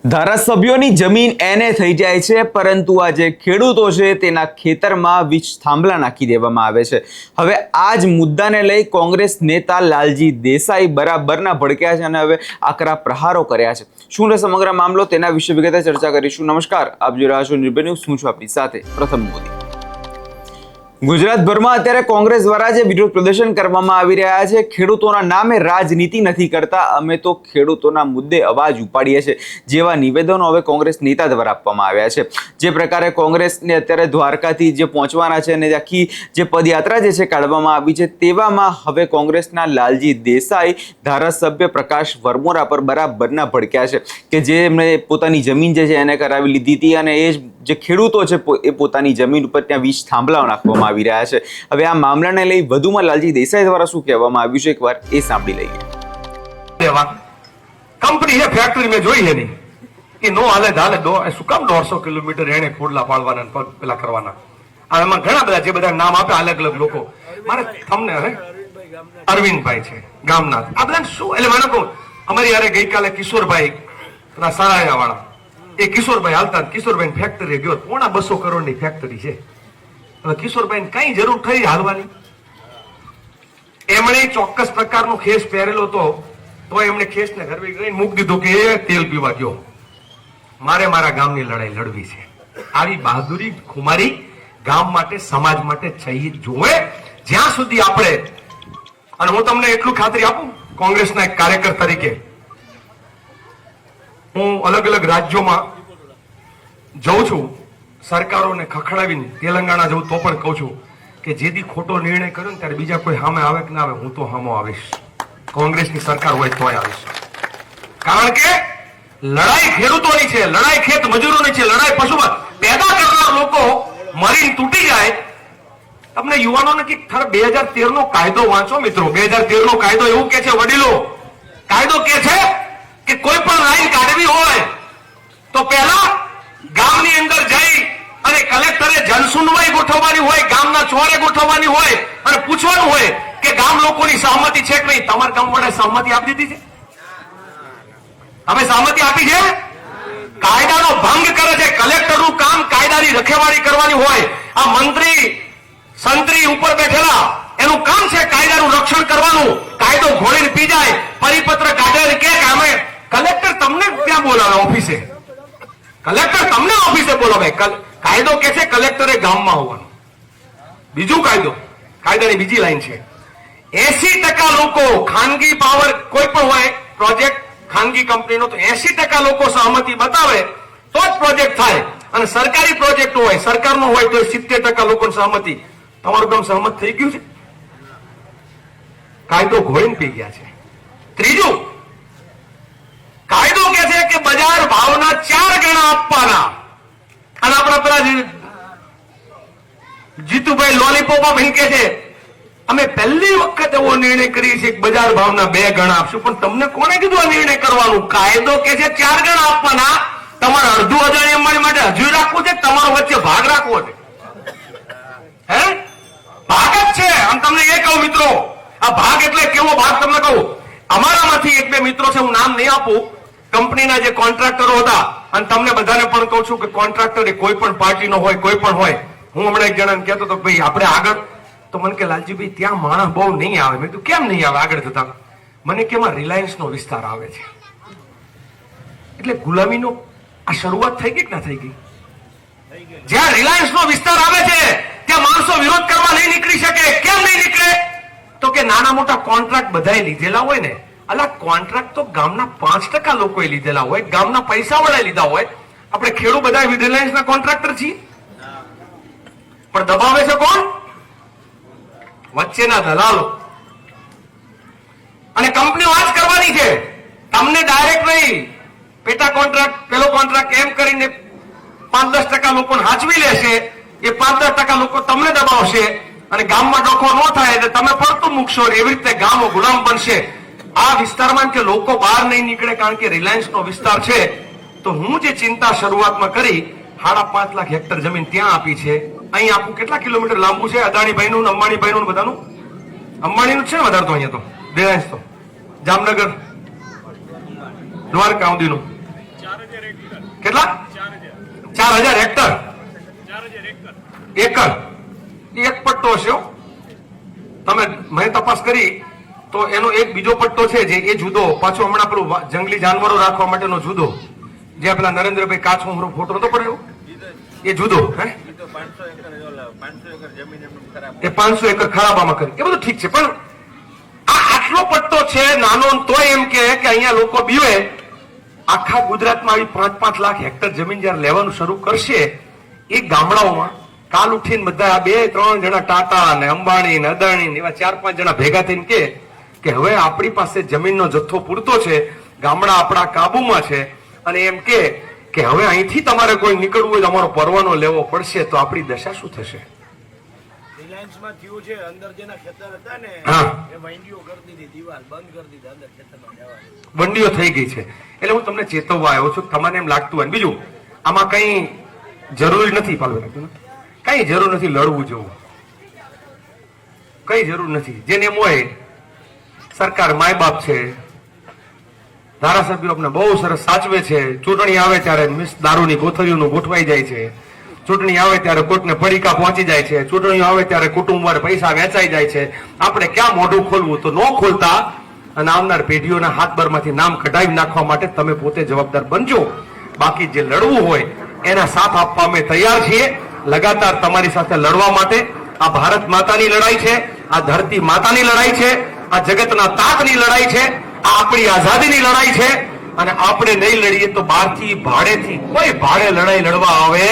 ધારાસભ્યોની જમીન એને થઈ જાય છે, પરંતુ આ જે ખેડૂતો છે તેના ખેતરમાં વીજ થાંભલા નાખી દેવામાં આવે છે. હવે આ જ મુદ્દાને લઈ કોંગ્રેસ નેતા લાલજી દેસાઈ બરાબરના ભડક્યા છે અને હવે આકરા પ્રહારો કર્યા છે. શું છે સમગ્ર મામલો, તેના વિશે વિગતે ચર્ચા કરીશું. નમસ્કાર, આપ જોઈ રહ્યા છો નિર્ભય ન્યૂઝ. હું છું આપની સાથે પ્રથમ મોદી. ગુજરાતભરમાં અત્યારે કોંગ્રેસ દ્વારા જે વિરોધ પ્રદર્શન કરવામાં આવી રહ્યા છે, ખેડૂતોના નામે રાજનીતિ નથી કરતા, અમે તો ખેડૂતોના મુદ્દે અવાજ ઉપાડીએ છીએ જેવા નિવેદનો હવે કોંગ્રેસ નેતા દ્વારા આપવામાં આવ્યા છે. જે પ્રકારે કોંગ્રેસને અત્યારે દ્વારકાથી જે પહોંચવાના છે અને આખી જે પદયાત્રા જે છે કાઢવામાં આવી છે, તેવામાં હવે કોંગ્રેસના લાલજી દેસાઈ ધારાસભ્ય પ્રકાશ વરમોરા પર બરાબરના ભડક્યા છે કે જે એમણે પોતાની જમીન જે છે એને કરાવી લીધી હતી અને એ જે ખેડૂતો છે એ પોતાની જમીન ઉપર ત્યાં વીજ થાંભલાઓ નાખવામાં આવી રહ્યા છે. હવે આ મામલાને લઈ વધુમાં લાલજી દેસાઈ દ્વારા શું કહેવામાં આવ્યું છે, એકવાર એ સાંભળી લઈએ. કંપની છે, ફેક્ટરી મેં જોઈ છે નહીં એ નો હાલે ધાલે શું કામ 150 કિલોમીટર એને ખોડલા પાડવાના પગ પેલા કરવાના. આમાં ઘણા બધા જે બધા નામ આપે અલગ અલગ લોકો, મારે તમને હવે અરવિંદભાઈ છે ગામના, આ બધા શું એટલે મને કહું, અમારી યારે ગઈકાલે કિશોરભાઈ સારાયા વાળા એ કિશોરભાઈ હાલતા, કિશોરભાઈ ફેક્ટરી ગયો, 250 કરોડની ફેક્ટરી છે. હવે કિશોરભાઈ કઈ જરૂર થઈ હાલવાની? એમણે ચોક્કસ પ્રકારનો ખેસ પહેરેલો હતો, તો એમણે ખેસને ઘરે લઈને મૂકી દીધો કે એ તેલ પીવા ગયો. મારે મારા ગામની લડાઈ લડવી છે. આવી બહાદુરી ખુમારી ગામ માટે, સમાજ માટે चाहिए જોવે. જ્યાં સુધી આપણે, અને હું તમને એટલું ખાતરી આપું કોંગ્રેસના એક કાર્યકર તરીકે, હું અલગ અલગ રાજ્યોમાં જઉં છું, સરકારોને ખખડાવીને તેલંગાણા જવું તો પણ કહું છું કે જેથી ખોટો નિર્ણય કર્યો ને ત્યારે બીજા કોઈ સામે આવે કે ના આવે, હું તો સામો આવીશ. કોંગ્રેસની સરકાર હોય તોય આવીશ. કારણ કે લડાઈ ખેડૂતોની છે, લડાઈ ખેત મજૂરોની છે, લડાઈ પશુ પેદા કરનાર લોકો મરીને તૂટી જાય. તમને યુવાનોને કે 2013 નો કાયદો વાંચો મિત્રો. 2013 નો કાયદો એવું કે છે, વડીલો કાયદો કે છે કે કોઈ પણ લાઈન કાઢવી હોય તો પહેલા ગામની અંદર જઈ અને કલેક્ટરે જનસુનવાઈ ગોઠવવાની હોય, ગામના ચોરે ગોઠવવાની હોય અને પૂછવાનું હોય કે ગામ લોકોની સહમતિ છે કે નહીં. તમારા ગામ વાળાએ સહમતિ આપી દીધી છે? તમે સહમતિ આપી છે? કાયદાનો ભંગ કરે છે. કલેક્ટરનું કામ કાયદાની રખેવાળી કરવાની હોય. આ મંત્રી સંત્રી ઉપર બેઠેલા એનું કામ છે કાયદાનું રક્ષણ કરવાનું. કાયદો ઘોડીને પી જાય, પરિપત્ર કાઢે કે અમે કલેક્ટર તમને ત્યાં બોલાવે ઓફિસે, કલેક્ટર તમને ઓફિસે બોલાવે. કાયદો કે છે કલેક્ટરે ગામમાં હોવાનું. બીજું કાયદાની બીજી લાઈન છે, 80% લોકો ખાનગી પાવર કોઈ પણ હોય પ્રોજેક્ટ ખાનગી કંપનીનો, તો 80% લોકો સહમતિ બતાવે તો જ પ્રોજેક્ટ થાય. અને સરકારી પ્રોજેક્ટ હોય, સરકારનો હોય તો 70% લોકોની સહમતિ. તમારું ગામ સહમત થઈ ગયું છે? કાયદો ઘોડીને પી ગયા છે. ત્રીજું, કાયદો કે છે કે બજાર ભાવના 4 ગણા આપવાના. અને આપણા પેલા જીતુભાઈ લોલીપોપ ભાઈ કે છે અમે પહેલી વખત એવો નિર્ણય કરીએ છીએ કે બજાર ભાવના 2 ગણા આપશું. પણ તમને કોને કીધું આ નિર્ણય કરવાનું? કાયદો કે છે 4 ગણા આપવાના. તમારે અડધું અજાણી અંબાણી માટે હજુ રાખવું છે, તમારો વચ્ચે ભાગ રાખવો છે. હે ભાગ જ છે. અને તમને એ કહું મિત્રો, આ ભાગ એટલે કેવો ભાગ તમને કહું. અમારામાંથી 1-2 મિત્રો છે, હું નામ નહીં આપું, કંપનીના જે કોન્ટ્રાક્ટરો હતા, અને તમને બધાને પણ કહું છું કે કોન્ટ્રાક્ટર એ કોઈ પણ પાર્ટીનો હોય, કોઈ પણ હોય. હું હમણાં એક જણાને કહેતો હતો ભાઈ આપણે આગળ, તો મને કે લાલજીભાઈ ત્યાં માણસ બહુ નહીં આવે. મેં કીધું કેમ નહીં આવે આગળ જતા? મને કે એમાં રિલાયન્સનો વિસ્તાર આવે છે. એટલે ગુલામીનો આ શરૂઆત થઈ ગઈ કે ના થઈ ગઈ? જ્યાં રિલાયન્સનો વિસ્તાર આવે છે ત્યાં માણસો વિરોધ કરવા નહીં નીકળી શકે. કેમ નહીં નીકળે? તો કે નાના મોટા કોન્ટ્રાક્ટ બધાએ લીધેલા હોય ને. અલા કોન્ટ્રાક્ટ તો ગામના 5% લોકોએ લીધેલા હોય, ગામના પૈસા વાળા લીધા હોય. આપણે ખેડૂત બધા રિલાયન્સના કોન્ટ્રાક્ટર છીએ, પણ દબાવે છે કોણ? વચ્ચેના દલાલો. અને કંપનીઓ આ જ કરવાની છે. તમને ડાયરેક્ટ નહીં, પેટા કોન્ટ્રાક્ટ, પેલો કોન્ટ્રાક્ટ એમ કરીને 5-10% લોકોને હાચવી લેશે. એ 5-10% લોકો તમને દબાવશે અને ગામમાં ડખો ન થાય એટલે તમે પડતું મૂકશો. એવી રીતે ગામો ગુલામ બનશે. આ વિસ્તારમાં કે લોકો બહાર નહીં નીકળે કારણ કે રિલાયન્સનો વિસ્તાર છે. તો હું જે ચિંતા શરૂઆતમાં કરી, 5.5 લાખ હેક્ટર જમીન ત્યાં આપી છે. અહીં આખું કેટલા કિલોમીટર લાંબુ છે અદાણીભાઈનું, અંબાણીભાઈનું, બધાનું. અંબાણીનું છે ને વધારે તો અહીંયા તો રિલાયન્સ તો જામનગર દ્વારકા સુધીનું કેટલા? 4000 હેક્ટર એકર. એક પટ્ટો છે હો. તમે મેં તપાસ કરી તો એનો એક બીજો પટ્ટો છે જે એ જુદો પાછો હમણાં પેલું જંગલી જાનવરો રાખવા માટેનો જુદો જે પેલા નરેન્દ્રભાઈ કાચુમરો ફોટો નતો પડ્યો એ જુદો. હે એ 500 એકર ખરાબામાં કરી એ બધું ઠીક છે પણ આ આટલો પટ્ટો છે નાનો તો એમ કે અહીંયા લોકો બીવે આખા ગુજરાતમાં આવી 5-5 લાખ હેક્ટર જમીન જયારે લેવાનું શરૂ કરશે એ ગામડાઓમાં કાલ ઉઠીને બધા 2-3 જણા ટાટા ને અંબાણી ને અદાણી એવા 4-5 જણા ભેગા થઈને કે હવે આપણી પાસે જમીનનો જથ્થો પૂરતો છે, ગામડા આપણા કાબુમાં છે અને એમ કે હવે અહીંથી તમારે કોઈ નીકળવું હોય તો અમારો પરવાનો લેવો પડશે તો આપણી દશા શું થશે? રિલાયન્સમાં થયું છે અંદર જેના ખેતર હતા ને એ વંડીઓ કરી દીધી, દીવાલ બંધ કરી દીધી, અંદર ખેતરમાં જવાનું વંડીઓ થઈ ગઈ છે. એટલે હું તમને ચેતવવા આવ્યો છું, તમારે એમ લાગતું હોય. બીજું આમાં કઈ જરૂરી નથી પાલભાઈ, કઈ જરૂર નથી લડવું જવું, કઈ જરૂર નથી. જેને એમ હોય સરકાર માય બાપ છે, ધારાસભ્યો આપણે બહુ સરસ સાચવે છે, ચૂંટણી આવે ત્યારે દારૂની કોથળીઓનું ગોઠવાઈ જાય છે, ચૂંટણી આવે ત્યારે કોર્ટને પડીકા પહોંચી જાય છે, ચૂંટણીઓ આવે ત્યારે કુટુંબવાર પૈસા વેચાઈ જાય છે. આપણે ક્યાં મોઢું ખોલવું તો ન ખોલતા અને આવનાર પેઢીઓના હાથબરમાંથી નામ કઢાવી નાખવા માટે તમે પોતે જવાબદાર બનજો. બાકી જે લડવું હોય એના સાથ આપવા અમે તૈયાર છીએ. લગાતાર તમારી સાથે લડવા માટે આ ભારત માતાની લડાઈ છે, આ ધરતી માતાની લડાઈ છે, આ જગતના તાતની લડાઈ છે, આ આપણી આઝાદીની લડાઈ છે. અને આપણે નહીં લડીએ તો બહારથી ભાડેથી કોઈ ભાડે લડાઈ લડવા આવે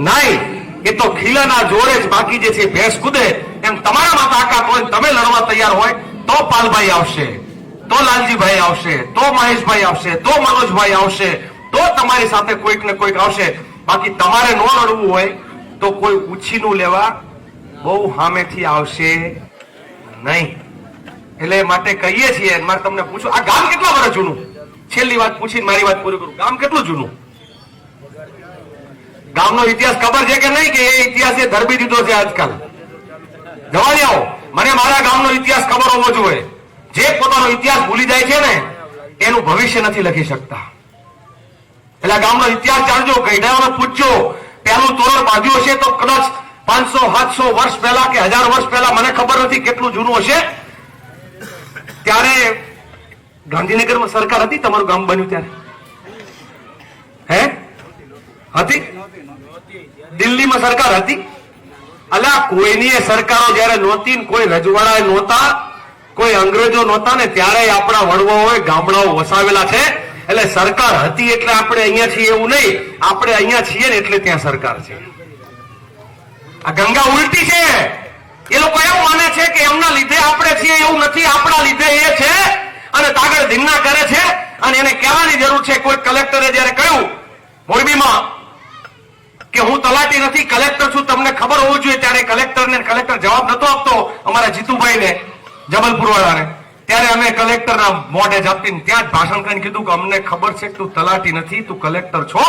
નહીં. એ તો ખીલાના જોડે જ બાકી જે છે ભેંસ કૂદે એમ તમારામાં તાકાત હોય, તમે લડવા તૈયાર હોય તો પાલભાઈ આવશે, તો લાલજીભાઈ આવશે, તો મહેશભાઈ આવશે, તો મનોજભાઈ આવશે, તો તમારી સાથે કોઈક ને કોઈક આવશે. બાકી તમારે ન લડવું હોય તો કોઈ ઉછીનું લેવા બહુ સામેથી આવશે નહીં. એટલે માટે કહીએ છીએ. મારે તમને પૂછું, આ ગામ કેટલા વર્ષ જૂનું? છેલ્લી વાત પૂછીને મારી વાત પૂરી કરું. ગામ કેટલું જૂનું? ગામનો ઇતિહાસ ખબર છે કે નહીં? કે એ ઇતિહાસ એ ધરબી દીધો છે આજકાલ? જવા આવો, મને મારા ગામનો ઇતિહાસ ખબર હોવો જોઈએ. જે પોતાનો ઇતિહાસ ભૂલી જાય છે ને એનું ભવિષ્ય નથી લખી શકતા. એટલે ગામનો ઇતિહાસ જાણજો, ગઈઢાઓને પૂછજો. પહેલું તોરણ બાંધ્યું હશે તો કદાચ 500-700 વર્ષ પહેલા કે 1000 વર્ષ પહેલા, મને ખબર નથી કેટલું જૂનું હશે. ત્યારે ગાંધીનગરમાં સરકાર હતી, તમારું ગામ બન્યું ત્યારે? હે હતી? દિલ્હીમાં સરકાર હતી? અલા કોઈની સરકારો જયારે નહોતી, કોઈ રજવાડા નહોતા, કોઈ અંગ્રેજો નહોતા ને ત્યારે આપણા વડવાઓએ ગામડાઓ વસાવેલા છે. એટલે સરકાર હતી એટલે આપણે અહીંયા છીએ એવું નહીં, આપણે અહીંયા છીએ ને એટલે ત્યાં સરકાર છે. આ ગંગા ઉલટી છે. એ લોકો એવું માને છે કે એમના લીધે આપણે છીએ, એવું નથી. આપણા લીધે એ છે અને તાગડ ધીંગા કરે છે અને એને કહેવાની જરૂર છે. કોઈ કલેક્ટરે જયારે કહ્યું મોરબીમાં કે હું તલાટી નથી, કલેક્ટર છું, તમને ખબર હોવું જોઈએ, ત્યારે કલેક્ટર જવાબ નતો આપતો અમારા જીતુભાઈને, જબલપુર વાળાને. ત્યારે અમે કલેક્ટરના મોઢે ઝાપટીને ત્યાં જ ભાષણ કરીને કીધું કે અમને ખબર છે કે તું તલાટી નથી, તું કલેક્ટર છો.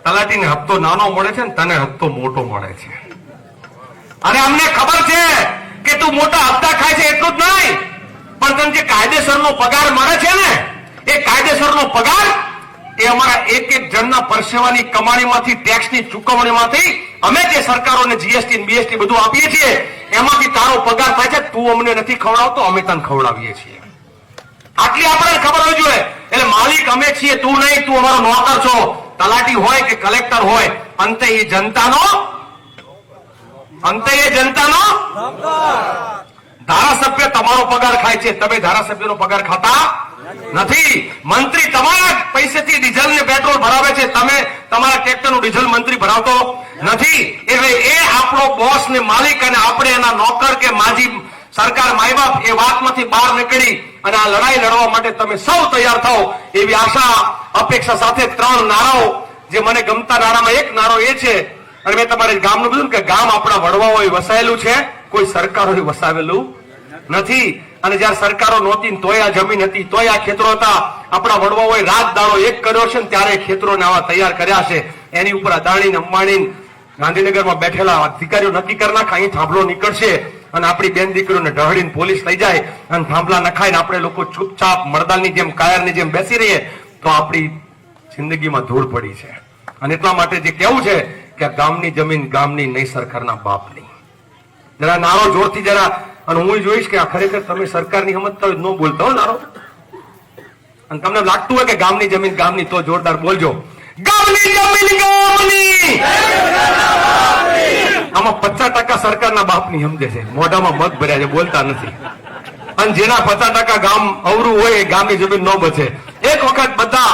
તલાટીને હપ્તો નાનો મળે છે ને તને હપ્તો મોટો મળે છે. અને અમને ખબર છે કે તું મોટા હપ્તા ખાય છે એટલું જ નહીં, પણ તને જે કાયદેસરનો પગાર મળે છે ને એ કાયદેસરનો પગાર એ અમારા એક જણના પરસેવાની કમાણીમાંથી, ટેક્સની ચૂકવણીમાંથી અમે જે સરકારોને જીએસટી બીએસટી બધું આપીએ છીએ એમાંથી તારો પગાર થાય છે. તું અમને નથી ખવડાવતો, અમે તને ખવડાવીએ છીએ. આટલી આપણે ખબર હોવી જોઈએ. એટલે માલિક અમે છીએ, તું નહીં. તું અમારો નોકર છો. તલાટી હોય કે કલેક્ટર હોય, અંતે એ જનતાનો ધારાસભ્ય તમારો પગાર ખાય છે, તમે ધારાસભ્યનો પગાર ખાતા નથી. મંત્રી તમારા પૈસેથી ડીઝલ ને પેટ્રોલ ભરાવે છે, તમે તમારા ટ્રેક્ટરનું ડીઝલ મંત્રી ભરાવતો નથી. એટલે એ આપણો બોસ ને માલિક અને આપણે એના નોકર કે માજી સરકાર માય બાપ એ વાતમાંથી બહાર નીકળી અને આ લડાઈ લડવા માટે તમે સૌ તૈયાર થાઓ એવી આશા અપેક્ષા સાથે 3 નારાઓ, જે મને ગમતા નારામાં એક નારો એ છે, અને મેં તમારે ગામનું કીધું કે ગામ આપણા વડવાઓએ વસાયેલું છે, કોઈ સરકારોએ વસાવેલું નથી. અને જયારે સરકારો નહોતી તોય આ જમીન હતી, તોય આ ખેતરો હતા. આપણા વડવાઓએ રાત દાડો એક કર્યો છે ને ત્યારે ખેતરોને આવા તૈયાર કર્યા છે. એની ઉપર અદાણી અંબાણી ગાંધીનગરમાં બેઠેલા અધિકારીઓ નક્કી કરી નાખે અહીં થાંભલો નીકળશે અને આપણી બેન દીકરીઓને ઢહડીને પોલીસ લઈ જાય અને થાંભલા નખાઈને આપણે લોકો ચૂપચાપ મરદાલની જેમ, કાયરની જેમ બેસી રહીએ તો આપણી જિંદગીમાં ધૂળ પડી છે. અને એટલા માટે જે કહેવું છે કે ગામની જમીન ગામની નહીં, સરકારના બાપની. જરા નારો જોરથી જરા, અને હું જોઈશ કે આ ખરેખર તમે સરકારની સમજતા હોય ન બોલતા હો નારો. અને તમને લાગતું હોય કે ગામની જમીન ગામની, તો જોરદાર બોલજો, ગામની જમીન ગામની. આમાં 50% સરકારના બાપની સમજે છે, મોઢામાં મગ ભર્યા છે, બોલતા નથી. અને જેના 50% ગામ અવરું હોય એ ગામની જમીન ન બચે. એક વખત બધા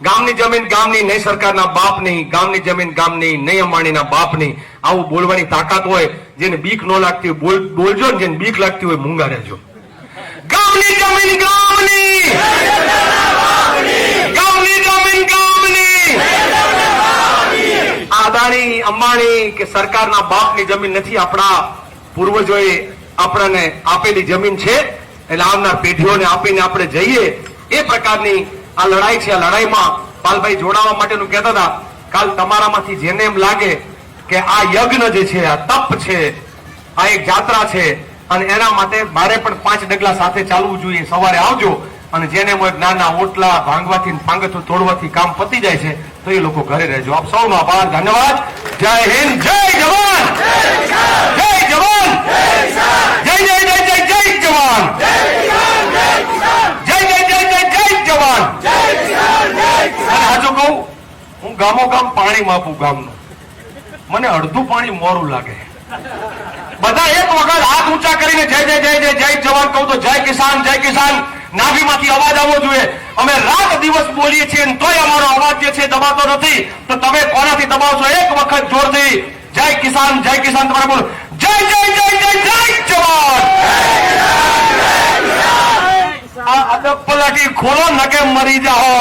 ગામની જમીન ગામની નહીં, સરકારના બાપની, ગામની જમીન ગામની નહીં, અંબાણીના બાપની, આવું બોલવાની તાકાત હોય, જેને બીક ન લાગતી હોય બોલજો, ને જેને બીક લાગતી હોય મૂંગા રહેજો. ગામની જમીન ગામની, ગામની જમીન ગામની. અદાણી અંબાણી કે સરકારના બાપની જમીન નથી, આપણા પૂર્વજોએ આપણને આપેલી જમીન છે. એટલે આવનાર પેઢીઓને આપીને આપણે જઈએ, એ પ્રકારની આ લડાઈ છે. આ લડાઈમાં પાલભાઈ જોડાવા માટેનું કહેતા હતા. કાલ તમારામાંથી જેને એમ લાગે કે આ યજ્ઞ જે છે, આ તપ છે, આ એક જાત્રા છે, અને એના માટે મારે પણ 5 ડગલા સાથે ચાલવું જોઈએ, સવારે આવજો. અને જેને નાના ઓટલા ભાંગવાથી પાંગઠું તોડવાથી કામ પતી જાય છે, તો એ લોકો ઘરે રહેજો. આપ સૌનો આભાર, ધન્યવાદ. જય હિન્દ, જય જવાન, જય જવાન, જય જય જય જય જય જવાન, જય જય જય જય જય જવાન. અને હાજો કહું, હું ગામો ગામ પાણી માપું ગામનું, મને અડધું પાણી મોરું લાગે. બધા એક વખત હાથ ઊંચા કરીને જય જય જય જય જય જવાન કહું તો જય કિસાન, જય કિસાન. નાભીમાંથી અવાજ આવવો જોઈએ. અમે રાત દિવસ બોલીએ છીએ, તોય અમારો અવાજ જે છે દબાતો નથી. તો તમે કોનાથી દબાવશો? એક વખત જોરથી જય કિસાન, જય કિસાન. તમારે બોલો, જય જય જય જય જય જવાન. આ અદબ પલાટી ખોલો, નકે મરી જાઓ.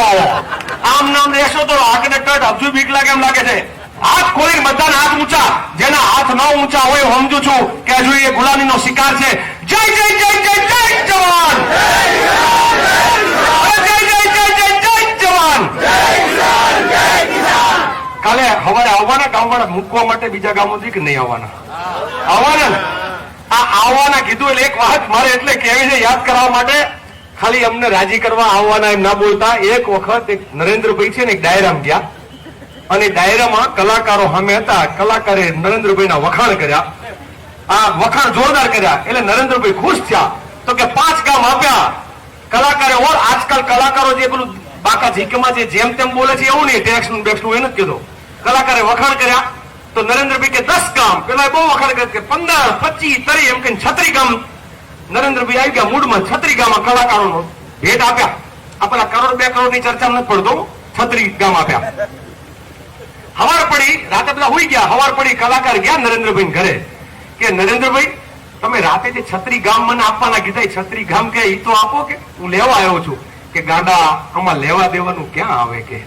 આમ નામ રહેશો તો આગળ ટટ હજુ બીક લાગે એમ લાગે છે. હાથ ખોલીને બધાને હાથ ઊંચા. જેના હાથ ન ઊંચા હોય હું સમજુ છું કે હજુ એ ગુલામીનો શિકાર છે. જય જય જય જય જય જવાન, જય જય જય જય જય જવાન. કાલે હવારે આવવાના ગામવાળા મૂકવા માટે બીજા ગામોથી કે નહીં આવવાના? આવવાના ને? આ આવવાના કીધું એટલે એક વાત મારે એટલે કેવી છે યાદ કરાવવા માટે, ખાલી અમને રાજી કરવા આવવાના એમ ના બોલતા. એક વખત એક નરેન્દ્રભાઈ છે ને એક ડાયરામાં ગયા, અને ડાયરામાં કલાકારો સામે હતા. કલાકારે નરેન્દ્રભાઈના વખાણ કર્યા. આ વખાણ જોરદાર કર્યા એટલે નરેન્દ્રભાઈ ખુશ થયા. તો કે 5 ગામ આપ્યા કલાકારે. ઓર આજકાલ કલાકારો જે પેલું બાકા ઝીકમાં જે જેમ તેમ બોલે છે એવું નહીં, ટેક્સ નું બેક્સ નું એ નથી કીધું. કલાકારે વખાણ કર્યા તો નરેન્દ્રભાઈ કે 10 ગામ, પેલા બહુ વખાણ કર્યા કે 15, 25, 30 એમ કે 36 ગામ. નરેન્દ્રભાઈ આવી ગયા મૂડમાં. 36 ગામમાં કલાકારોનો ભેટ આપ્યા. આ પેલા કરોડ 2 કરોડ ની ચર્ચા નથી પડતો. 36 ગામ આપ્યા. હવાર પડી, રાતે બધા હુઈ ગયા. હવાર પડી, કલાકાર ગયા નરેન્દ્રભાઈ ઘરે કે નરેન્દ્રભાઈ તમે રાતે જે 36 ગામ મને આપવાના કીધા, 36 ગામ કે ઈ તો આપો કે હું લેવા આવ્યો છું. કે ગાડા આમાં લેવા દેવાનું ક્યાં આવે કે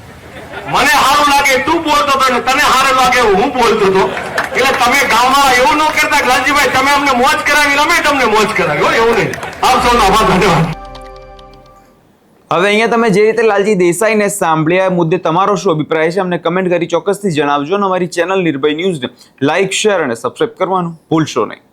મને સારું લાગે તું બોલતો હતો ને તને સારું લાગે હું બોલતો હતો. એટલે તમે ગામમાં એવું ન કરતા કે લાલજીભાઈ તમે અમને મોજ કરાવી, અમે તમને મોજ કરાવી. એવું નહીં. આપ સૌનો આભાર, ધન્યવાદ. હવે અહીંયા તમે જે રીતે લાલજી દેસાઈને સાંભળ્યા મુદ્દે તમારો શું અભિપ્રાય છે અમને કમેન્ટ કરી ચોક્કસથી જણાવજો. અને અમારી ચેનલ નિર્ભય ન્યૂઝને લાઇક, શેર અને સબસ્ક્રાઇબ કરવાનું ભૂલશો નહીં.